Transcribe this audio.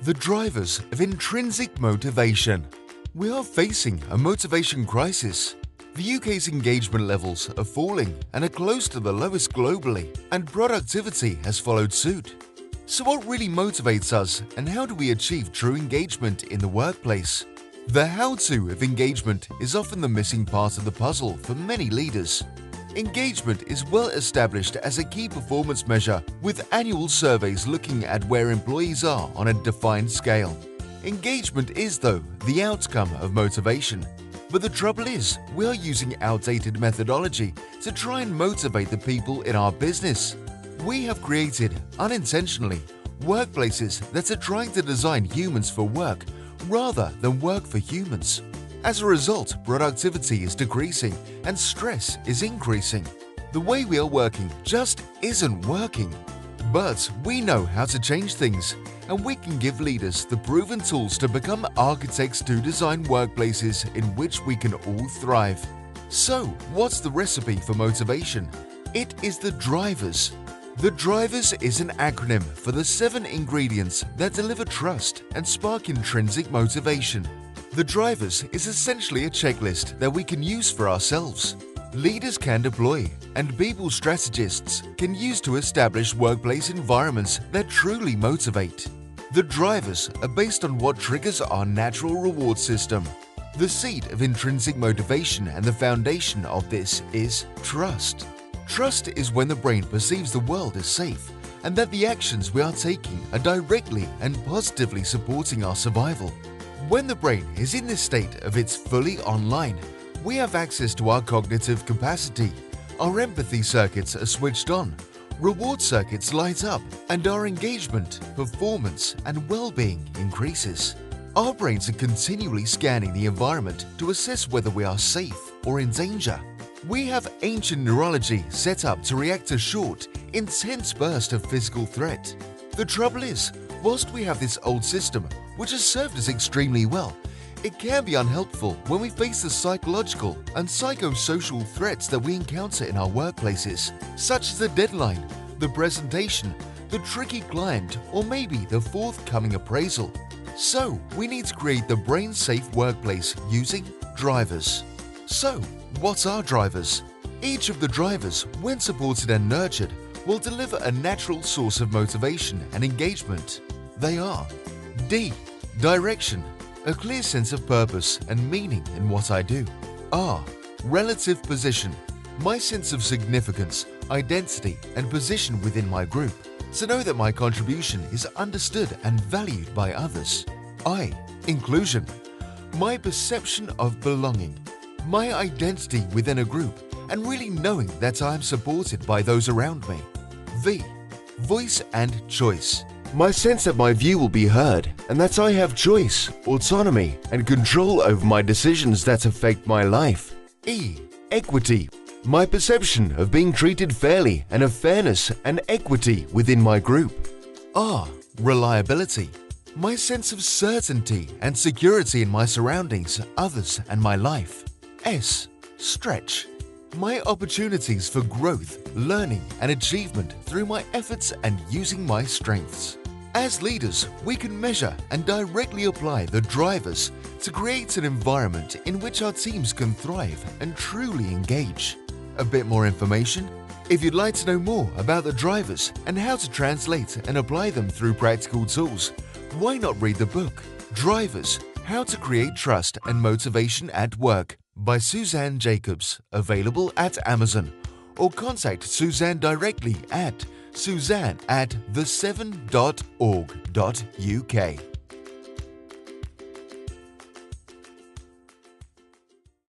The drivers of intrinsic motivation. We are facing a motivation crisis. The UK's engagement levels are falling and are close to the lowest globally, and productivity has followed suit. So what really motivates us, and how do we achieve true engagement in the workplace? The how-to of engagement is often the missing part of the puzzle for many leaders. Engagement is well established as a key performance measure, with annual surveys looking at where employees are on a defined scale. Engagement is, though, the outcome of motivation. But the trouble is, we are using outdated methodology to try and motivate the people in our business. We have created, unintentionally, workplaces that are trying to design humans for work rather than work for humans. As a result, productivity is decreasing and stress is increasing. The way we are working just isn't working. But we know how to change things, and we can give leaders the proven tools to become architects to design workplaces in which we can all thrive. So, what's the recipe for motivation? It is the drivers. The drivers is an acronym for the 7 ingredients that deliver trust and spark intrinsic motivation. The drivers is essentially a checklist that we can use for ourselves. Leaders can deploy, and people strategists can use to establish workplace environments that truly motivate. The drivers are based on what triggers our natural reward system. The seed of intrinsic motivation and the foundation of this is trust. Trust is when the brain perceives the world as safe and that the actions we are taking are directly and positively supporting our survival. When the brain is in this state of it's fully online, we have access to our cognitive capacity. Our empathy circuits are switched on, reward circuits light up, and our engagement, performance, and well-being increases. Our brains are continually scanning the environment to assess whether we are safe or in danger. We have ancient neurology set up to react to short, intense bursts of physical threat. The trouble is, whilst we have this old system, which has served us extremely well, it can be unhelpful when we face the psychological and psychosocial threats that we encounter in our workplaces, such as the deadline, the presentation, the tricky client, or maybe the forthcoming appraisal. So, we need to create the brain-safe workplace using drivers. So, what are drivers? Each of the drivers, when supported and nurtured, will deliver a natural source of motivation and engagement. They are D. Direction, a clear sense of purpose and meaning in what I do. R. Relative position, my sense of significance, identity, and position within my group, to know that my contribution is understood and valued by others. I. Inclusion, my perception of belonging, my identity within a group, and really knowing that I am supported by those around me. V. Voice and choice, my sense that my view will be heard and that I have choice, autonomy, and control over my decisions that affect my life. E. Equity, my perception of being treated fairly and of fairness and equity within my group. R. Reliability, my sense of certainty and security in my surroundings, others, and my life. S. Stretch, my opportunities for growth, learning, and achievement through my efforts and using my strengths. As leaders, we can measure and directly apply the drivers to create an environment in which our teams can thrive and truly engage. A bit more information? If you'd like to know more about the drivers and how to translate and apply them through practical tools, why not read the book, Drivers: How to Create Trust and Motivation at Work by Suzanne Jacobs, available at Amazon, or contact Suzanne directly at suzanne@the7.org.uk.